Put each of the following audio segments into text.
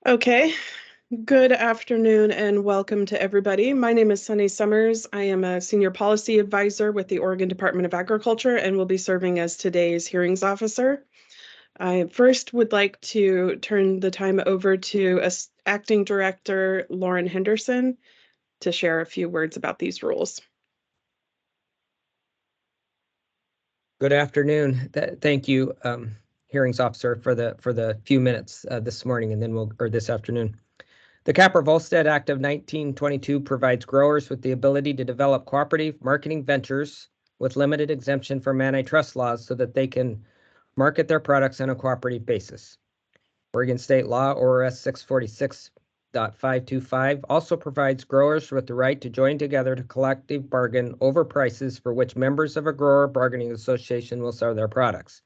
Okay, good afternoon and welcome to everybody. My name is Sunny Summers. I am a senior policy advisor with the Oregon Department of Agriculture and will be serving as today's hearings officer. I first would like to turn the time over to Acting Director Lauren Henderson to share a few words about these rules. Good afternoon. Thank you, hearings officer, for the few minutes this morning, and then this afternoon. The Capper-Volstead Act of 1922 provides growers with the ability to develop cooperative marketing ventures with limited exemption from antitrust laws so that they can market their products on a cooperative basis. Oregon State Law, ORS 646.525, also provides growers with the right to join together to collective bargain over prices for which members of a grower bargaining association will sell their products.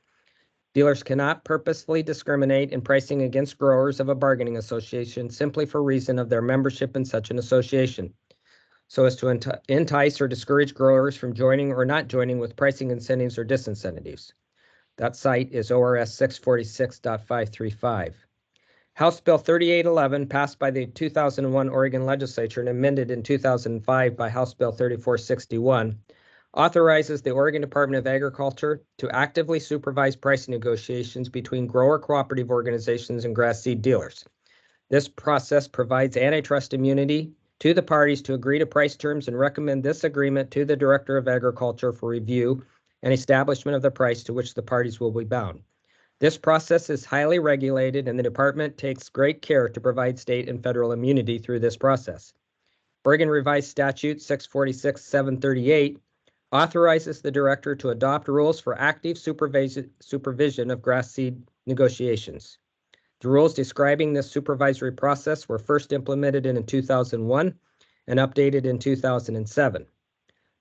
Dealers cannot purposefully discriminate in pricing against growers of a bargaining association simply for reason of their membership in such an association, so as to entice or discourage growers from joining or not joining with pricing incentives or disincentives. That site is ORS 646.535. House Bill 3811, passed by the 2001 Oregon Legislature and amended in 2005 by House Bill 3461, authorizes the Oregon Department of Agriculture to actively supervise pricing negotiations between grower cooperative organizations and grass seed dealers. This process provides antitrust immunity to the parties to agree to price terms and recommend this agreement to the Director of Agriculture for review and establishment of the price to which the parties will be bound. This process is highly regulated, and the department takes great care to provide state and federal immunity through this process. Oregon Revised Statute 646-738 authorizes the director to adopt rules for active supervision of grass seed negotiations. The rules describing this supervisory process were first implemented in 2001 and updated in 2007.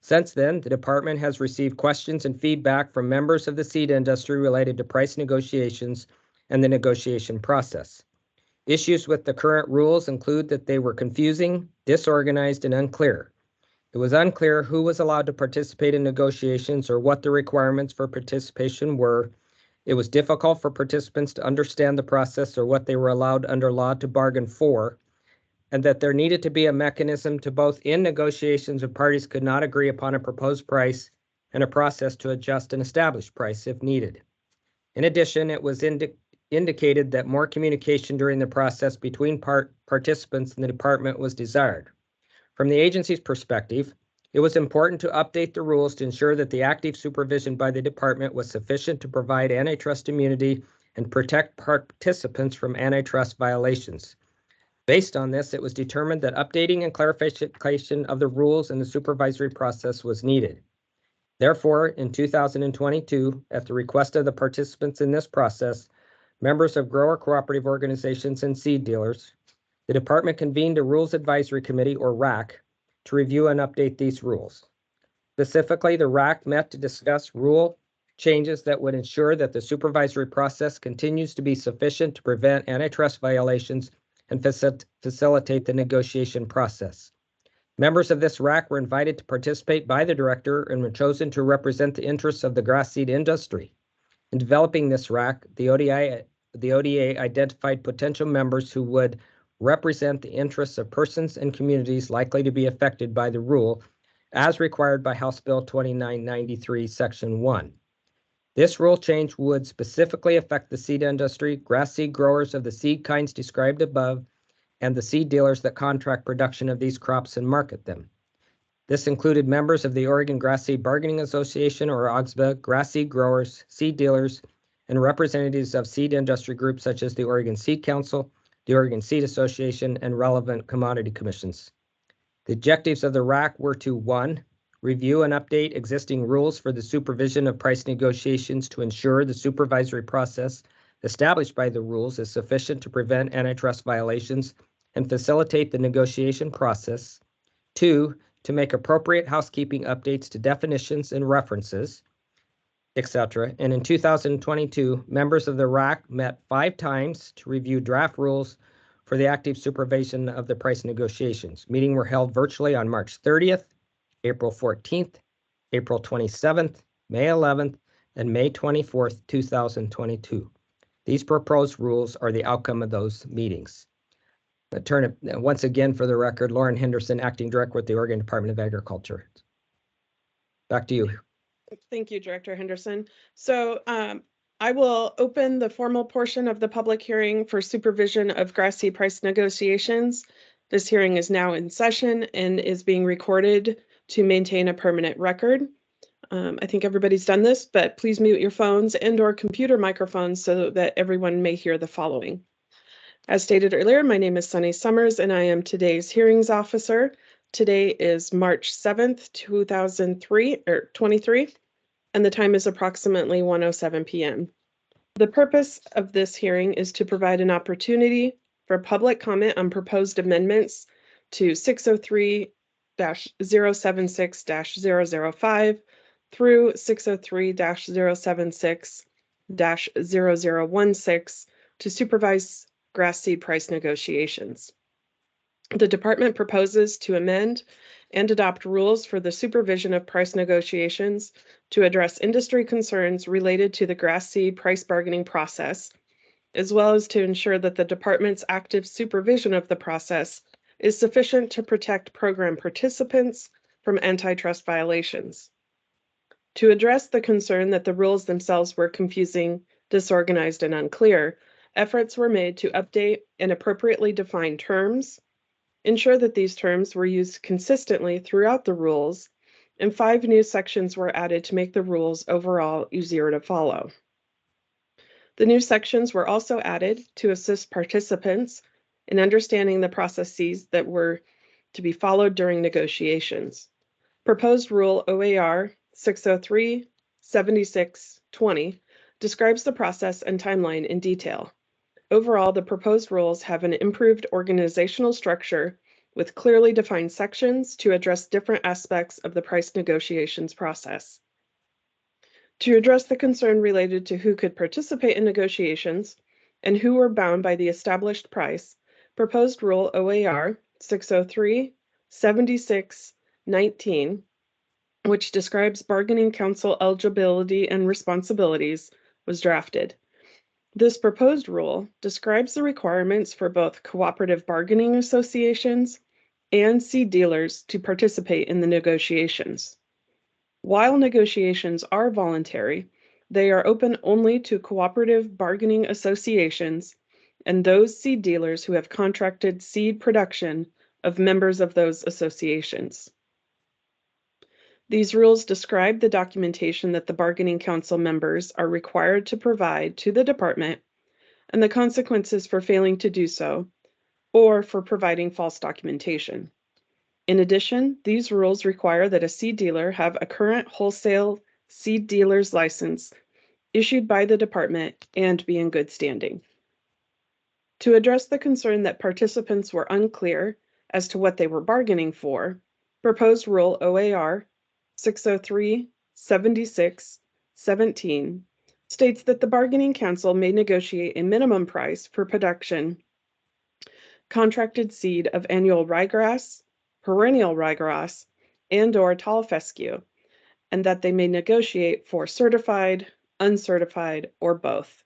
Since then, the department has received questions and feedback from members of the seed industry related to price negotiations and the negotiation process. Issues with the current rules include that they were confusing, disorganized, and unclear. It was unclear who was allowed to participate in negotiations or what the requirements for participation were. It was difficult for participants to understand the process or what they were allowed under law to bargain for, and that there needed to be a mechanism to both end negotiations if parties could not agree upon a proposed price and a process to adjust an established price if needed. In addition, it was indicated that more communication during the process between participants in the department was desired. From the agency's perspective, it was important to update the rules to ensure that the active supervision by the department was sufficient to provide antitrust immunity and protect participants from antitrust violations. Based on this, it was determined that updating and clarification of the rules and the supervisory process was needed. Therefore, in 2022, at the request of the participants in this process, members of grower cooperative organizations and seed dealers, the department convened a Rules Advisory Committee, or RAC, to review and update these rules. Specifically, the RAC met to discuss rule changes that would ensure that the supervisory process continues to be sufficient to prevent antitrust violations and facilitate the negotiation process. Members of this RAC were invited to participate by the director and were chosen to represent the interests of the grass seed industry. In developing this RAC, the ODA identified potential members who would represent the interests of persons and communities likely to be affected by the rule, as required by House Bill 2993, Section 1. This rule change would specifically affect the seed industry, grass seed growers of the seed kinds described above, and the seed dealers that contract production of these crops and market them. This included members of the Oregon Grass Seed Bargaining Association, or OGSBA, grass seed growers, seed dealers, and representatives of seed industry groups such as the Oregon Seed Council, the Oregon Seed Association, and relevant commodity commissions. The objectives of the RAC were to 1, review and update existing rules for the supervision of price negotiations to ensure the supervisory process established by the rules is sufficient to prevent antitrust violations and facilitate the negotiation process. 2, to make appropriate housekeeping updates to definitions and references, etc. And in 2022, members of the RAC met 5 times to review draft rules for the active supervision of the price negotiations. Meetings were held virtually on March 30th, April 14th, April 27th, May 11th, and May 24th, 2022. These proposed rules are the outcome of those meetings. Once again, for the record, Lauren Henderson, Acting Director with the Oregon Department of Agriculture. Back to you. Thank you, Director Henderson. So I will open the formal portion of the public hearing for supervision of grass seed price negotiations. This hearing is now in session and is being recorded to maintain a permanent record. I think everybody's done this, but please mute your phones and/or computer microphones so that everyone may hear the following. As stated earlier, my name is Sunny Summers and I am today's hearings officer. Today is March 7th, 2023, and the time is approximately 1:07 p.m. The purpose of this hearing is to provide an opportunity for public comment on proposed amendments to 603-076-005 through 603-076-0016 to supervise grass seed price negotiations. The department proposes to amend and adopt rules for the supervision of price negotiations to address industry concerns related to the grass seed price bargaining process, as well as to ensure that the department's active supervision of the process is sufficient to protect program participants from antitrust violations. To address the concern that the rules themselves were confusing, disorganized, and unclear, efforts were made to update and appropriately define terms, ensure that these terms were used consistently throughout the rules, and 5 new sections were added to make the rules overall easier to follow. The new sections were also added to assist participants in understanding the processes that were to be followed during negotiations. Proposed Rule OAR 603-7620 describes the process and timeline in detail. Overall, the proposed rules have an improved organizational structure with clearly defined sections to address different aspects of the price negotiations process. To address the concern related to who could participate in negotiations and who were bound by the established price, proposed Rule OAR 603-7619, which describes bargaining council eligibility and responsibilities, was drafted. This proposed rule describes the requirements for both cooperative bargaining associations and seed dealers to participate in the negotiations. While negotiations are voluntary, they are open only to cooperative bargaining associations and those seed dealers who have contracted seed production of members of those associations. These rules describe the documentation that the bargaining council members are required to provide to the department and the consequences for failing to do so or for providing false documentation. In addition, these rules require that a seed dealer have a current wholesale seed dealer's license issued by the department and be in good standing. To address the concern that participants were unclear as to what they were bargaining for, proposed Rule OAR 603-7617 states that the bargaining council may negotiate a minimum price for production contracted seed of annual ryegrass, perennial ryegrass, and/or tall fescue, and that they may negotiate for certified, uncertified, or both.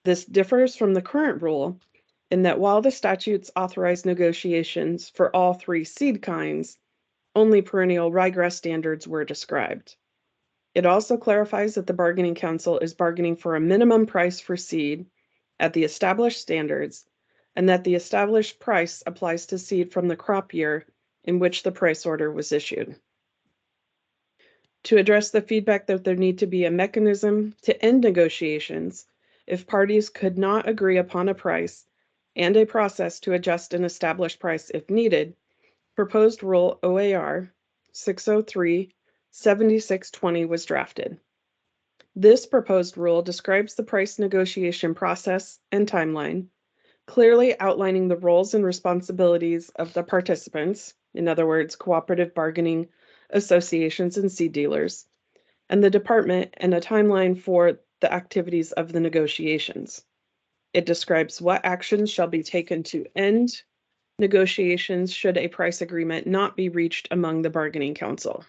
This differs from the current rule in that while the statutes authorize negotiations for all 3 seed kinds, only perennial ryegrass standards were described. It also clarifies that the bargaining council is bargaining for a minimum price for seed at the established standards, and that the established price applies to seed from the crop year in which the price order was issued. To address the feedback that there need to be a mechanism to end negotiations if parties could not agree upon a price and a process to adjust an established price if needed, proposed Rule OAR 603-7620 was drafted. This proposed rule describes the price negotiation process and timeline, clearly outlining the roles and responsibilities of the participants, in other words, cooperative bargaining associations and seed dealers, and the department, and a timeline for the activities of the negotiations. It describes what actions shall be taken to end negotiations should a price agreement not be reached among the bargaining council.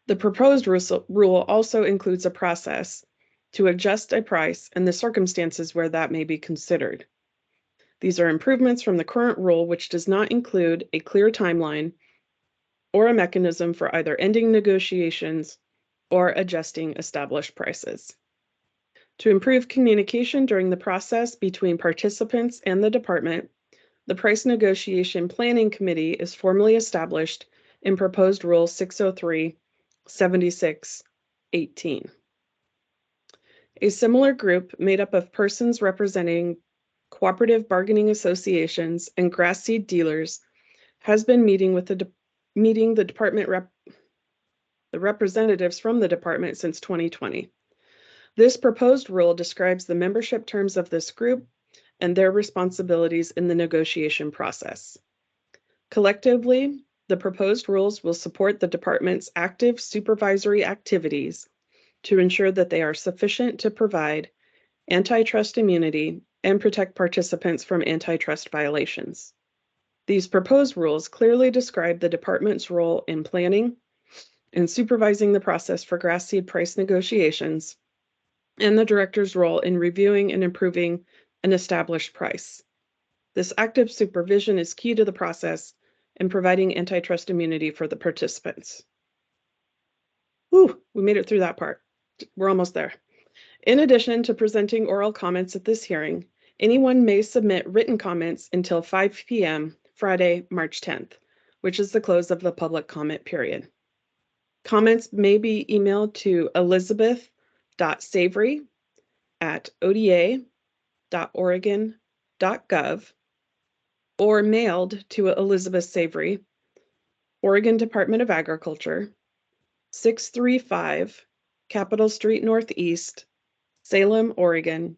The proposed rule also includes a process to adjust a price and the circumstances where that may be considered. These are improvements from the current rule, which does not include a clear timeline or a mechanism for either ending negotiations or adjusting established prices. To improve communication during the process between participants and the department, the Price Negotiation Planning Committee is formally established in Proposed Rule 603-76-18. A similar group made up of persons representing cooperative bargaining associations and grass seed dealers has been meeting with the representatives from the department since 2020. This proposed rule describes the membership terms of this group and their responsibilities in the negotiation process. Collectively, the proposed rules will support the department's active supervisory activities to ensure that they are sufficient to provide antitrust immunity and protect participants from antitrust violations. These proposed rules clearly describe the department's role in planning and supervising the process for grass seed price negotiations, and the director's role in reviewing and improving an established price. This active supervision is key to the process and providing antitrust immunity for the participants. Whew, we made it through that part. We're almost there. In addition to presenting oral comments at this hearing, anyone may submit written comments until 5 p.m. Friday, March 10th, which is the close of the public comment period. Comments may be emailed to elizabeth.savory@oda.oregon.gov or mailed to Elizabeth Savory, Oregon Department of Agriculture, 635 Capitol Street Northeast, Salem, Oregon,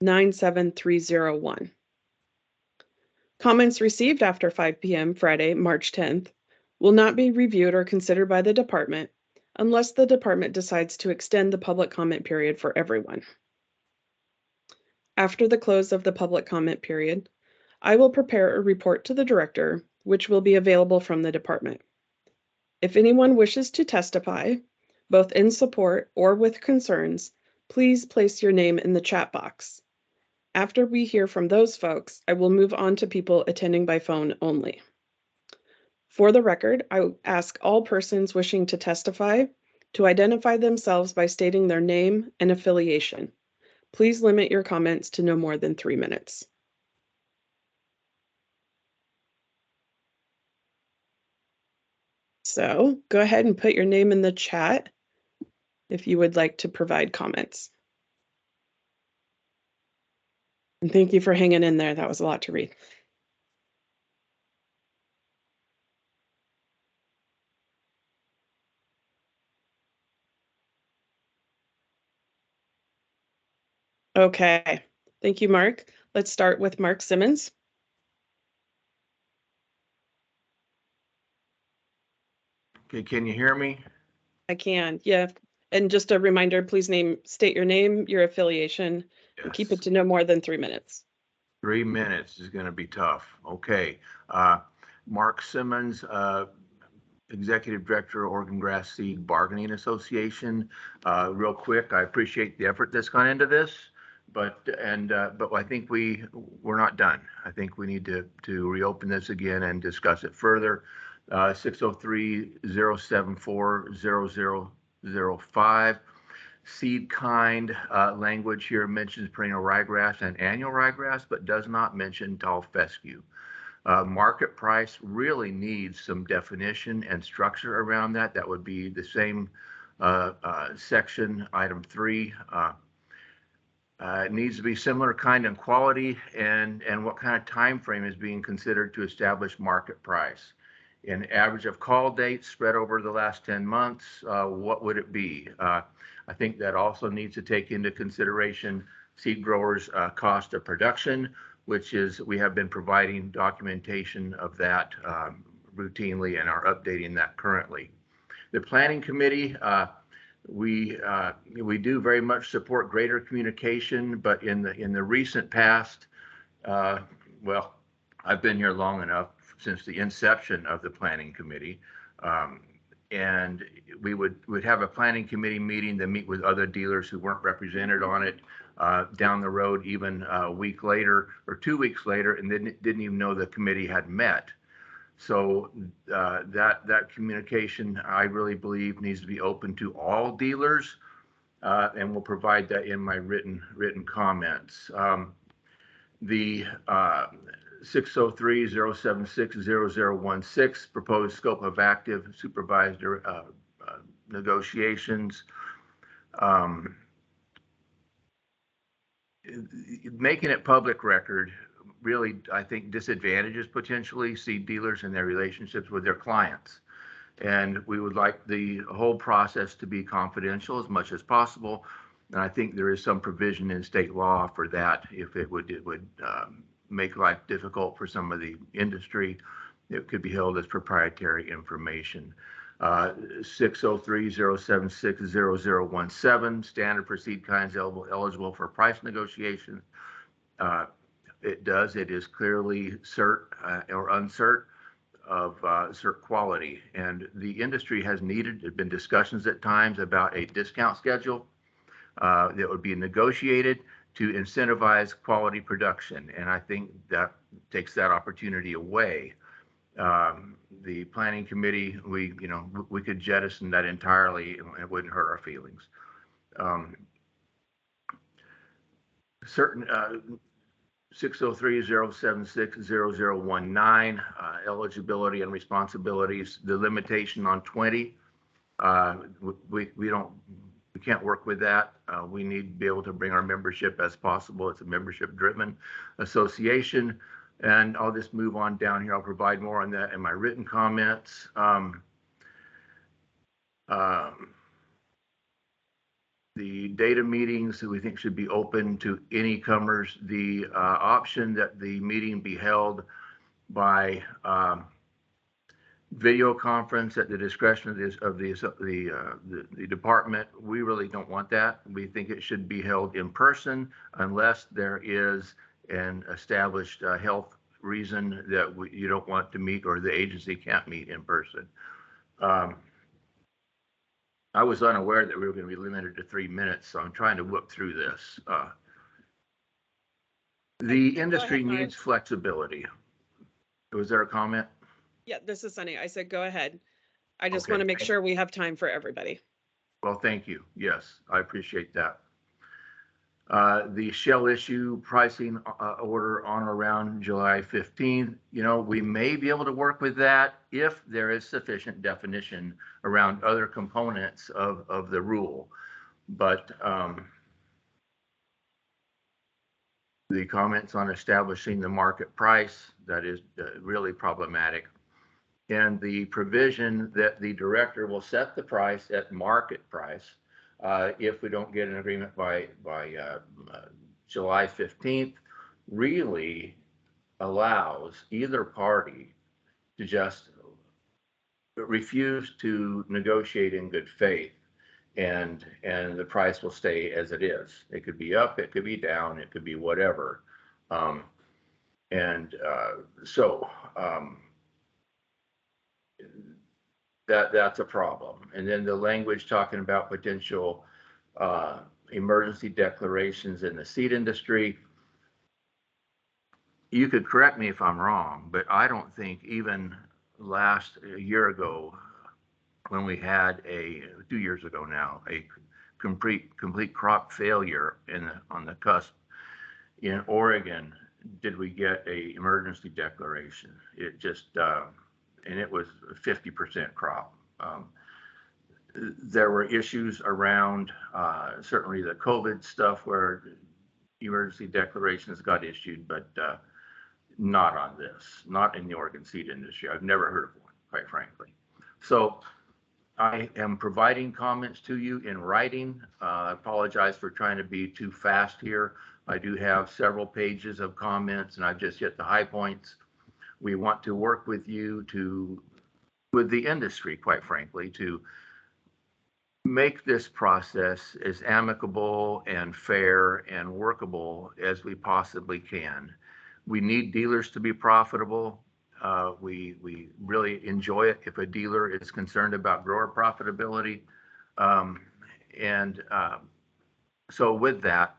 97301. Comments received after 5 p.m. Friday, March 10th, will not be reviewed or considered by the department unless the department decides to extend the public comment period for everyone. After the close of the public comment period, I will prepare a report to the director, which will be available from the department. If anyone wishes to testify, both in support or with concerns, please place your name in the chat box. After we hear from those folks, I will move on to people attending by phone only. For the record, I ask all persons wishing to testify to identify themselves by stating their name and affiliation. Please limit your comments to no more than 3 minutes. So go ahead and put your name in the chat if you would like to provide comments. And thank you for hanging in there. That was a lot to read. Okay, thank you, Mark. Let's start with Mark Simmons. Okay, can you hear me? I can, yeah. And just a reminder, please state your name, your affiliation, and keep it to no more than 3 minutes. 3 minutes is going to be tough. Okay. Mark Simmons, Executive Director, Oregon Grass Seed Bargaining Association. Real quick, I appreciate the effort that's gone into this, but I think we're not done. I think we need to reopen this again and discuss it further. 603-074-0005. Seed kind language here mentions perennial ryegrass and annual ryegrass, but does not mention tall fescue. Market price really needs some definition and structure around that. That would be the same section, item 3. It needs to be similar kind and quality, and what kind of time frame is being considered to establish market price. An average of call dates spread over the last 10 months, what would it be? I think that also needs to take into consideration seed growers' cost of production, which is we have been providing documentation of that routinely and are updating that currently. The Planning Committee, we do very much support greater communication, but in the recent past, well, I've been here long enough since the inception of the Planning Committee, and we would have a Planning Committee meeting to meet with other dealers who weren't represented on it. down the road, even a week later or 2 weeks later, and then didn't even know the committee had met. So that communication, I really believe, needs to be open to all dealers, and we'll provide that in my written comments. The 603-076-0016 proposed scope of active supervised negotiations. Making it public record really, I think, disadvantages potentially seed dealers and their relationships with their clients. And we would like the whole process to be confidential as much as possible. And I think there is some provision in state law for that. If it would make life difficult for some of the industry, it could be held as proprietary information. 603-076-0017, standard for seed kinds eligible for price negotiation. It is clearly cert or uncert of cert quality. And the industry has there've been discussions at times about a discount schedule that would be negotiated to incentivize quality production. And I think that takes that opportunity away. The planning committee, we could jettison that entirely and it wouldn't hurt our feelings. Certain 603-076-0019, eligibility and responsibilities, the limitation on 20, we can't work with that. We need to be able to bring our membership as possible. It's a membership driven association. And I'll just move on down here. I'll provide more on that in my written comments. The data meetings that we think should be open to any comers. The option that the meeting be held by video conference at the discretion of the department. We really don't want that. We think it should be held in person unless there is an established health reason that you don't want to meet or the agency can't meet in person. I was unaware that we were going to be limited to 3 minutes, so I'm trying to work through this. The industry needs flexibility. Was there a comment? Yeah, this is Sunny. I said, go ahead. I just Okay, want to make sure we have time for everybody. Well, thank you. Yes, I appreciate that. The shell issue pricing order on or around July 15th, we may be able to work with that if there is sufficient definition around other components of the rule. But the comments on establishing the market price, that is really problematic. And the provision that the director will set the price at market price if we don't get an agreement by July 15th, really allows either party to just refuse to negotiate in good faith, and the price will stay as it is. It could be up, it could be down, it could be whatever. That's a problem. And then the language talking about potential emergency declarations in the seed industry. You could correct me if I'm wrong, but I don't think even a year ago, when we had 2 years ago now, a complete crop failure on the cusp in Oregon, did we get a emergency declaration. It just and it was 50% crop. There were issues around certainly the COVID stuff where emergency declarations got issued, but not on this, not in the Oregon seed industry. I've never heard of one, quite frankly. So I am providing comments to you in writing. I apologize for trying to be too fast here. I do have several pages of comments and I've just hit the high points. We want to work with you with the industry, quite frankly, to make this process as amicable and fair and workable as we possibly can. We need dealers to be profitable. We really enjoy it if a dealer is concerned about grower profitability. So with that,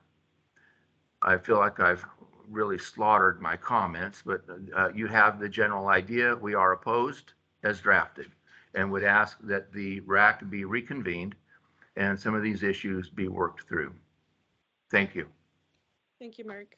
I feel like I've really slaughtered my comments, but you have the general idea. We are opposed as drafted and would ask that the RAC be reconvened and some of these issues be worked through. Thank you. Thank you, Mark.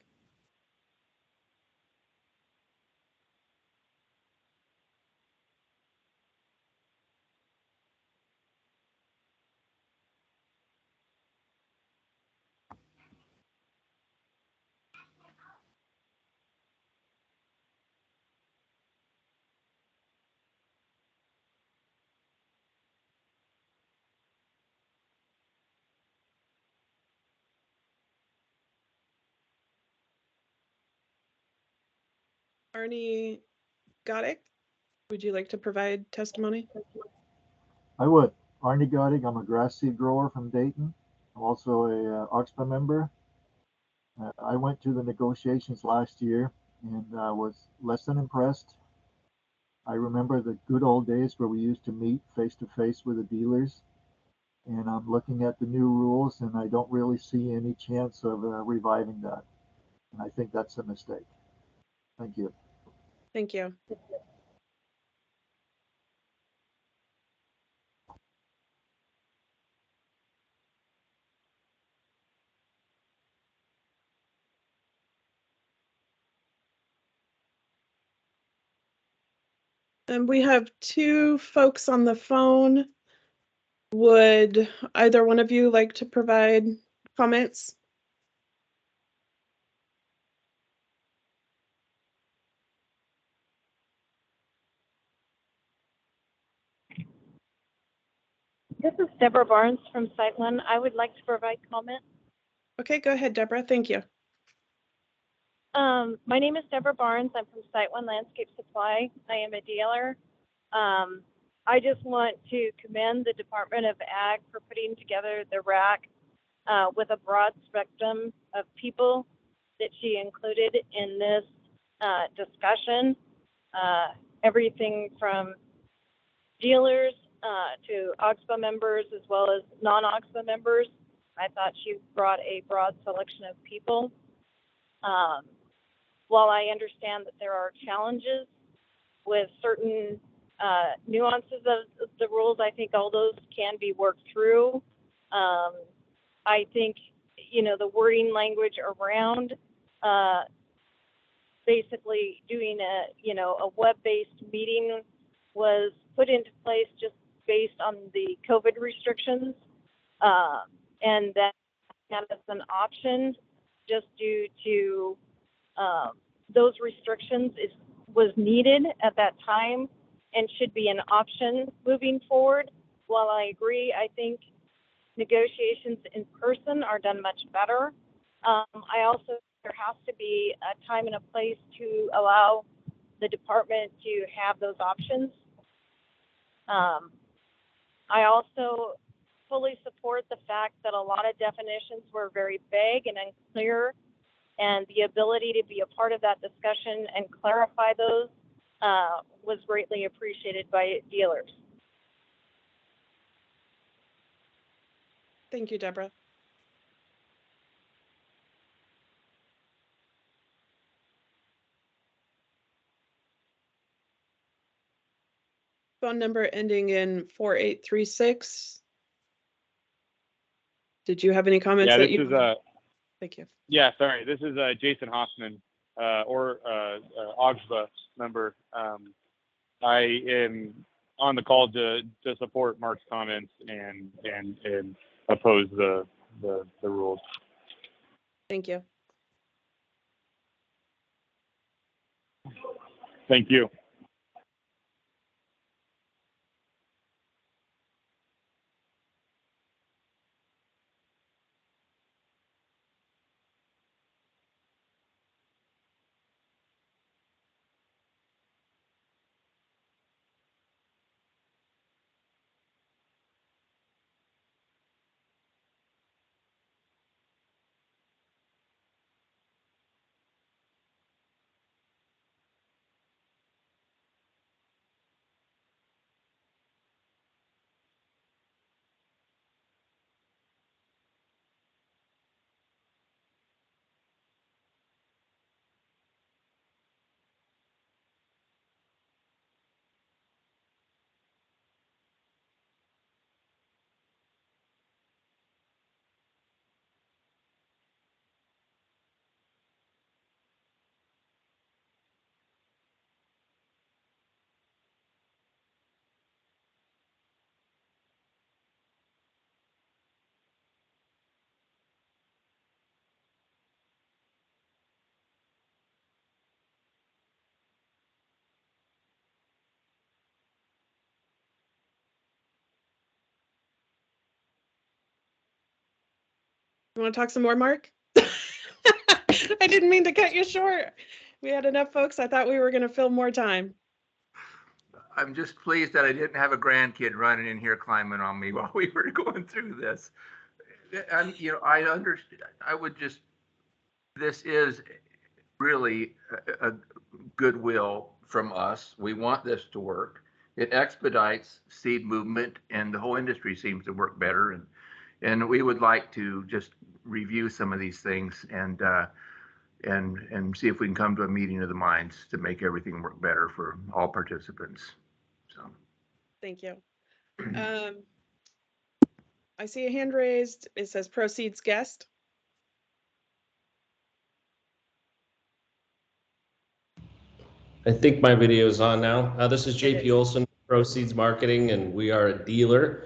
Arnie Goddick, would you like to provide testimony? I would. Arnie Godig, I'm a grass seed grower from Dayton. I'm also a OXPA member. I went to the negotiations last year and was less than impressed. I remember the good old days where we used to meet face to face with the dealers. And I'm looking at the new rules and I don't really see any chance of reviving that. And I think that's a mistake. Thank you. Thank you. And we have two folks on the phone. Would either one of you like to provide comments? This is Deborah Barnes from SiteOne. I would like to provide comment. Okay, go ahead, Deborah. Thank you. My name is Deborah Barnes. I'm from SiteOne Landscape Supply. I am a dealer. I just want to commend the Department of Ag for putting together the RAC with a broad spectrum of people that she included in this discussion. Everything from dealers to OXPA members as well as non-OXPA members. I thought she brought a broad selection of people. While I understand that there are challenges with certain nuances of the rules, I think all those can be worked through. I think, you know, the wording language around basically doing a web-based meeting was put into place just based on the COVID restrictions, and that as an option just due to those restrictions was needed at that time and should be an option moving forward. While I agree, I think negotiations in person are done much better. I also, there has to be a time and a place to allow the department to have those options. I also fully support the fact that a lot of definitions were very vague and unclear, and the ability to be a part of that discussion and clarify those was greatly appreciated by dealers. Thank you, Deborah. Phone number ending in 4836. Did you have any comments? Yeah, that this you... is Thank you. yeah, sorry. This is Jason Hoffman, or OXBA member. I am on the call to support Mark's comments and oppose the rules. Thank you. Thank you. You want to talk some more, Mark? I didn't mean to cut you short. We had enough folks. I thought we were going to fill more time. I'm just pleased that I didn't have a grandkid running in here climbing on me while we were going through this. And, I understand, this is really a goodwill from us. We want this to work. It expedites seed movement and the whole industry seems to work better. And we would like to just review some of these things and see if we can come to a meeting of the minds to make everything work better for all participants. So. Thank you. I see a hand raised. It says proceeds guest. I think my video is on now. This is It JP is. Olson, Proceeds Marketing, and we are a dealer.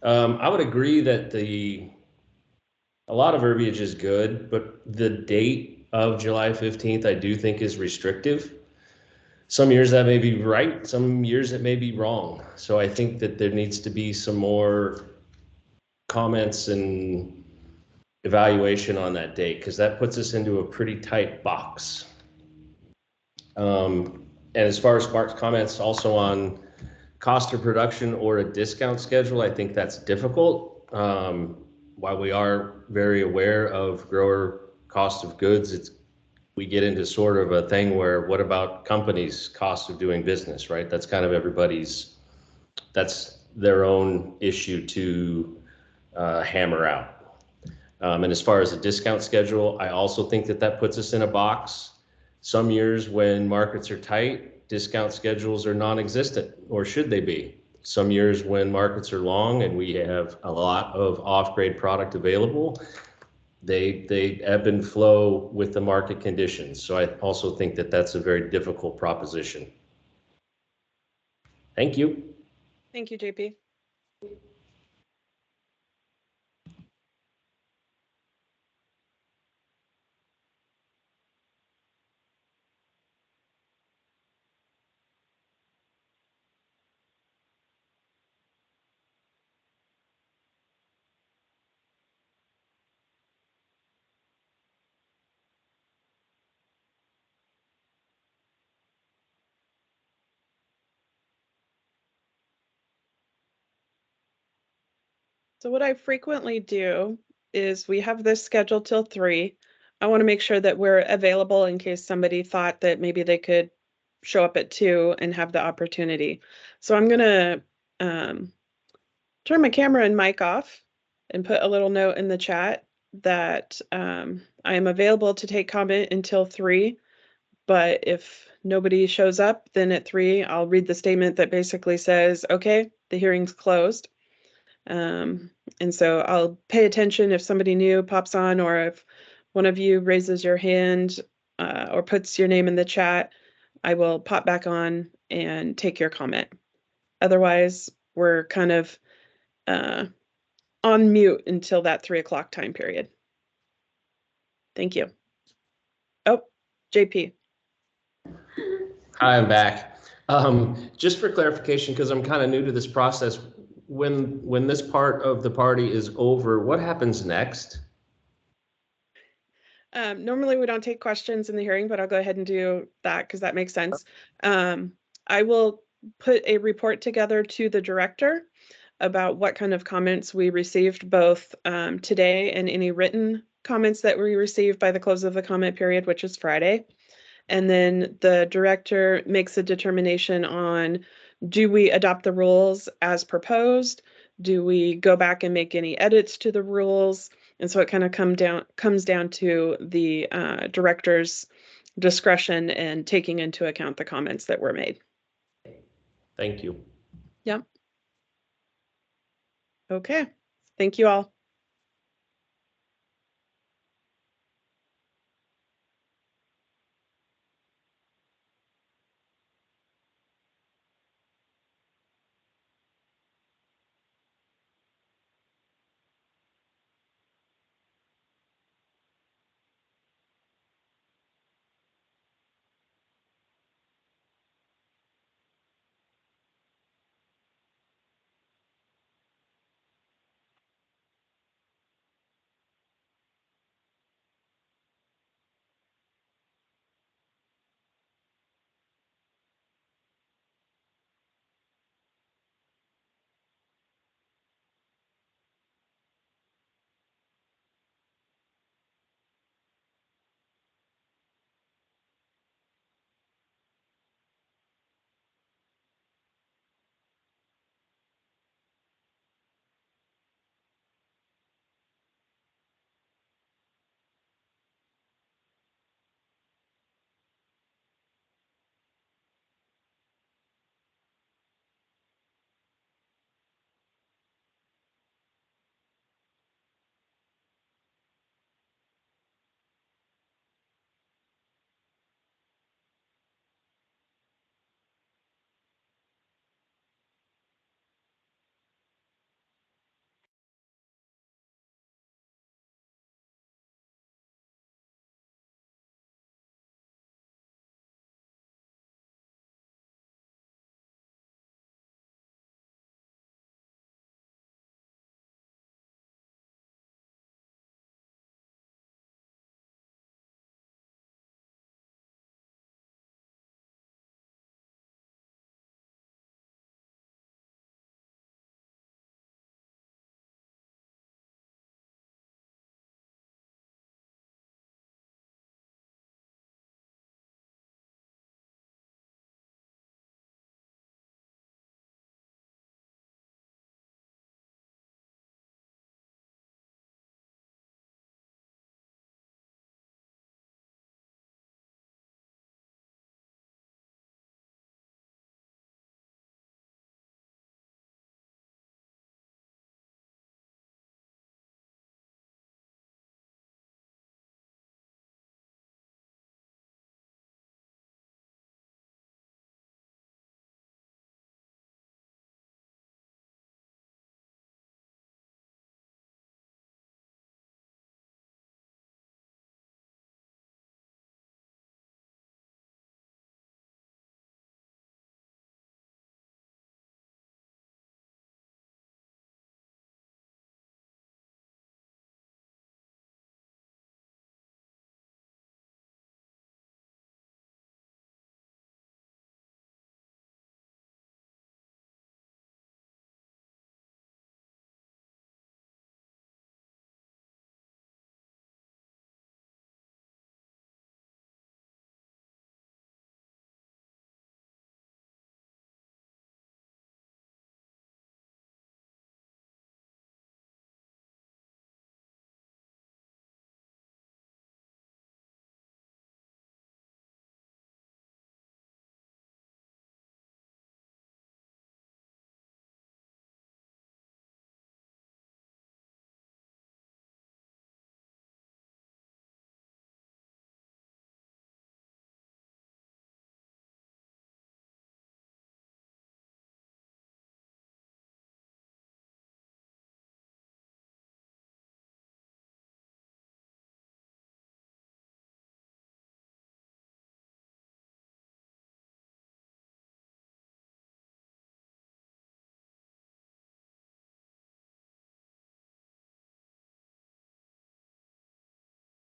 I would agree that a lot of verbiage is good, but the date of July 15th, I do think is restrictive. Some years that may be right, some years it may be wrong. So I think that there needs to be some more comments and evaluation on that date, because that puts us into a pretty tight box. And as far as Mark's comments also on cost of production or a discount schedule, I think that's difficult. While we are very aware of grower cost of goods, we get into sort of a thing where what about companies' cost of doing business, right? That's kind of that's their own issue to hammer out. And as far as the discount schedule, I also think that puts us in a box. Some years when markets are tight, discount schedules are non-existent, or should they be? Some years when markets are long and we have a lot of off-grade product available, they ebb and flow with the market conditions. So I also think that that's a very difficult proposition. Thank you. Thank you, JP. So what I frequently do is we have this scheduled till 3. I want to make sure that we're available in case somebody thought that maybe they could show up at 2 and have the opportunity. So I'm going to turn my camera and mic off and put a little note in the chat that I am available to take comment until 3. But if nobody shows up, then at 3, I'll read the statement that basically says, okay, the hearing's closed. And so I'll pay attention if somebody new pops on, or if one of you raises your hand or puts your name in the chat, I will pop back on and take your comment. Otherwise, we're kind of on mute until that 3 o'clock time period. Thank you. Oh, JP. Hi, I'm back. Just for clarification, because I'm kind of new to this process, when this part of the party is over, what happens next? Normally we don't take questions in the hearing, but I'll go ahead and do that because that makes sense. I will put a report together to the director about what kind of comments we received both today and any written comments that we received by the close of the comment period, which is Friday. And then the director makes a determination on, do we adopt the rules as proposed? Do we go back and make any edits to the rules? And so it kind of comes down to the director's discretion and taking into account the comments that were made. Thank you. Yep. Okay. Thank you all.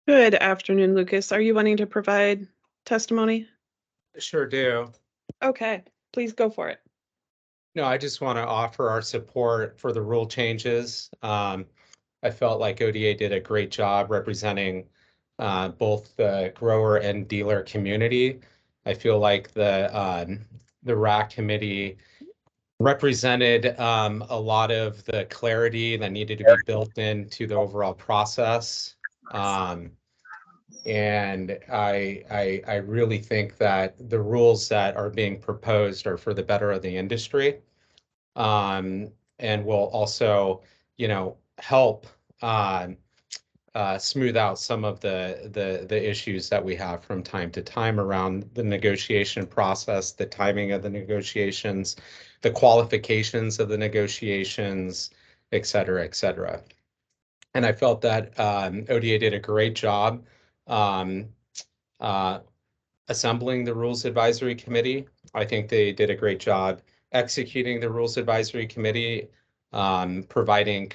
Good afternoon, Lucas. Are you wanting to provide testimony? Sure do. Okay, please go for it. No, I just want to offer our support for the rule changes. I felt like ODA did a great job representing both the grower and dealer community. I feel like the RAC committee represented a lot of the clarity that needed to be built into the overall process. And I really think that the rules that are being proposed are for the better of the industry, and will also, help smooth out some of the issues that we have from time to time around the negotiation process, the timing of the negotiations, the qualifications of the negotiations, et cetera, et cetera. And I felt that ODA did a great job um, uh, assembling the Rules Advisory Committee. I think they did a great job executing the Rules Advisory Committee, providing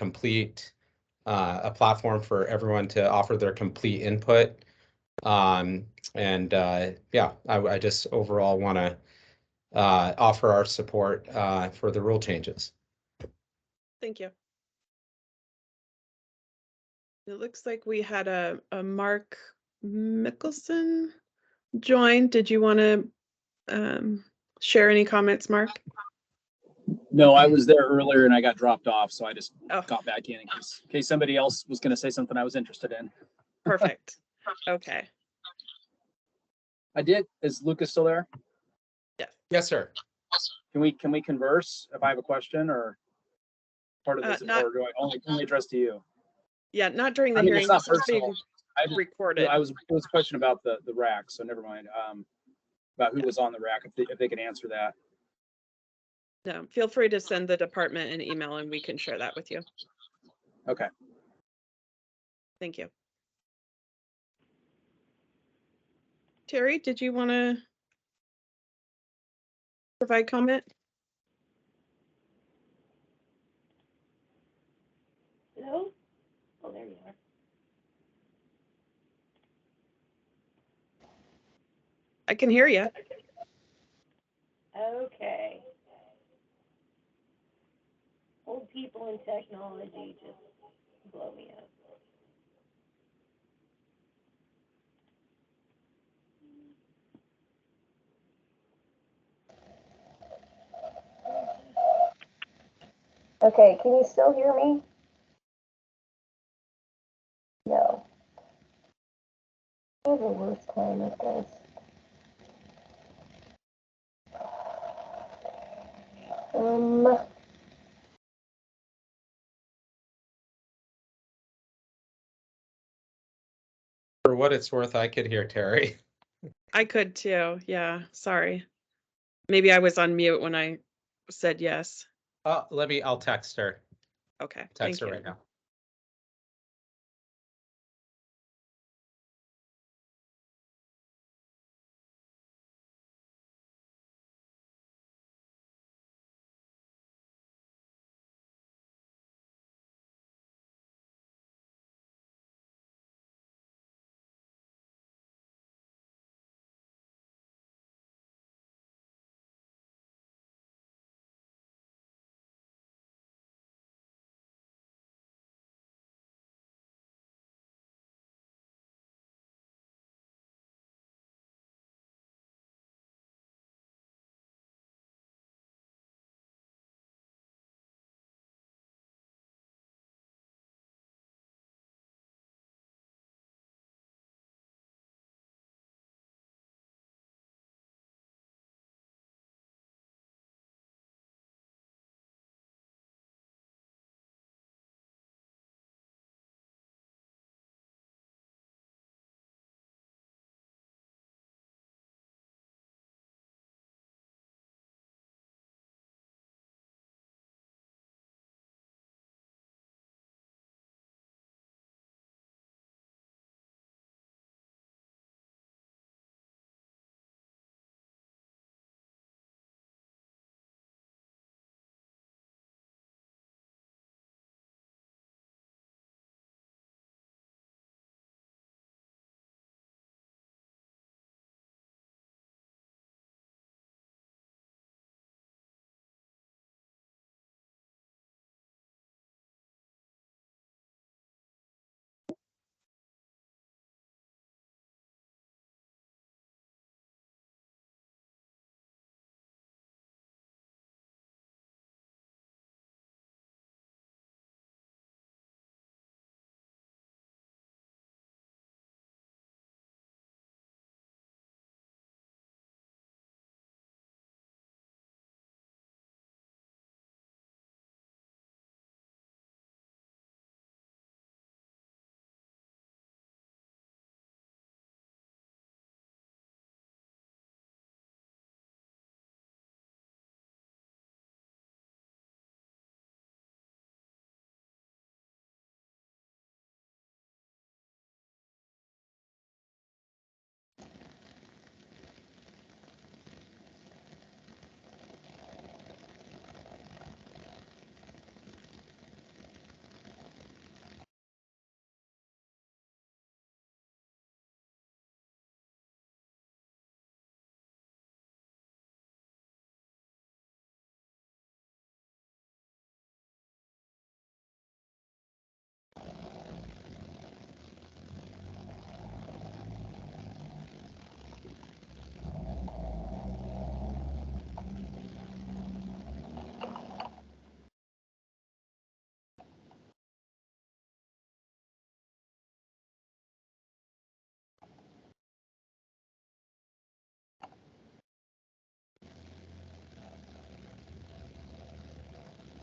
a platform for everyone to offer their complete input. Yeah, I just overall want to offer our support for the rule changes. Thank you. It looks like we had a Mark Mickelson join. Did you want to share any comments, Mark? No, I was there earlier and I got dropped off, so I just Oh. got back in case somebody else was going to say something I was interested in. Perfect. Okay. I did. Is Lucas still there? Yes, sir. Can we converse if I have a question or part of this, Not- or do I only address to you? Yeah, not during the I mean, hearing. it's not This is being personal. I just- recorded. it was a question about the rack, so never mind. About who was on the rack, if they can answer that. No, feel free to send the department an email and we can share that with you. Okay. Thank you. Terry, did you want to provide comment? Hello? Oh, there you are. I can hear you. Okay. Old people and technology just blow me up. Okay, can you still hear me? No. I have the worst time with this. For what it's worth, I could hear Terry. I could too. Yeah, sorry. Maybe I was on mute when I said yes. I'll text her. Okay, thank Text her you. right now.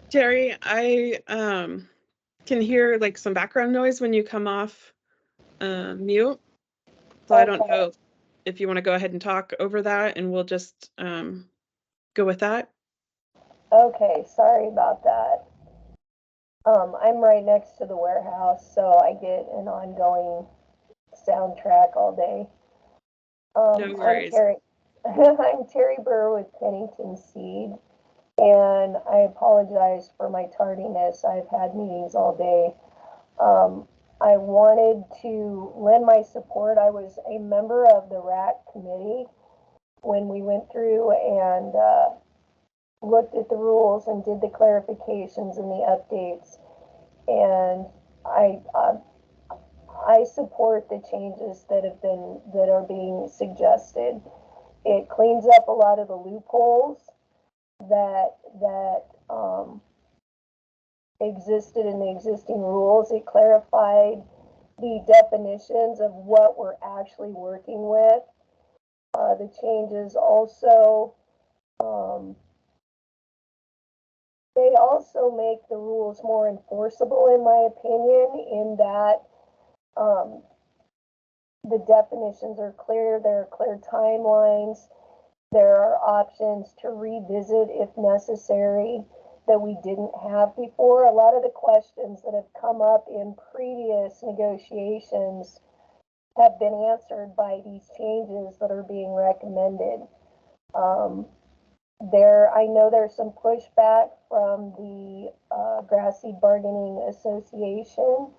Terry, I can hear like some background noise when you come off mute. So I don't Okay. know if you want to go ahead and talk over that, and we'll just go with that. Okay, sorry about that. I'm right next to the warehouse, so I get an ongoing soundtrack all day. No I'm worries. Terry. I'm Terry Burr with Pennington Seed, and I apologize for my tardiness. I've had meetings all day. I wanted to lend my support. I was a member of the RAC committee when we went through and looked at the rules and did the clarifications and the updates. And I support the changes that are being suggested. It cleans up a lot of the loopholes that existed in the existing rules. It clarified the definitions of what we're actually working with. The changes also they also make the rules more enforceable, in my opinion, in that the definitions are clear, there are clear timelines, there are options to revisit if necessary that we didn't have before. A lot of the questions that have come up in previous negotiations have been answered by these changes that are being recommended. I know there's some pushback from the Grass Seed Bargaining Association.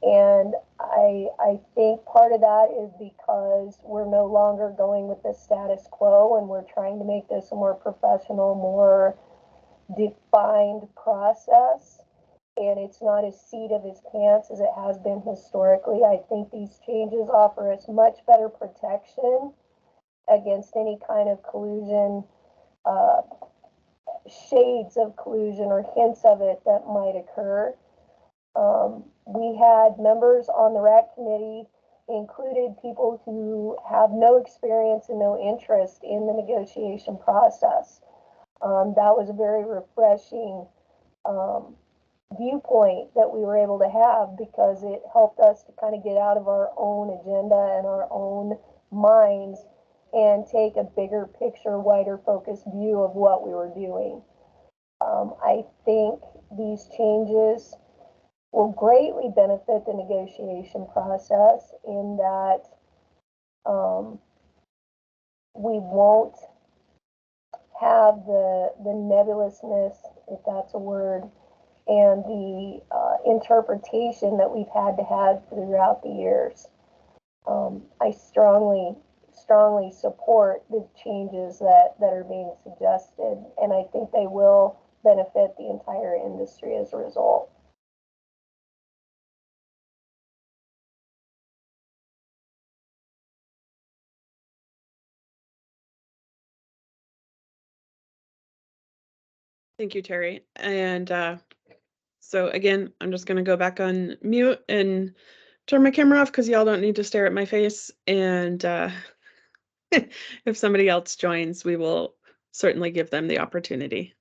And I think part of that is because we're no longer going with the status quo and we're trying to make this a more professional, more defined process. And it's not as seat of his pants as it has been historically. I think these changes offer us much better protection against any kind of collusion, shades of collusion or hints of it that might occur. We had members on the RAC committee, included people who have no experience and no interest in the negotiation process. That was a very refreshing viewpoint that we were able to have because it helped us to kind of get out of our own agenda and our own minds and take a bigger picture, wider focused view of what we were doing. I think these changes will greatly benefit the negotiation process in that we won't have the nebulousness, if that's a word, and the interpretation that we've had to have throughout the years. I strongly support the changes that are being suggested, and I think they will benefit the entire industry as a result. Thank you, Terry. And so again, I'm just going to go back on mute and turn my camera off because y'all don't need to stare at my face. And if somebody else joins, we will certainly give them the opportunity.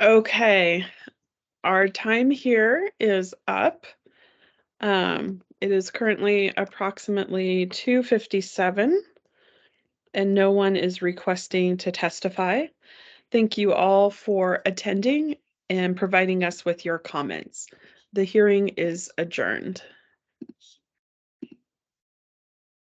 Okay, our time here is up. It is currently approximately 2:57, and no one is requesting to testify. Thank you all for attending and providing us with your comments. The hearing is adjourned.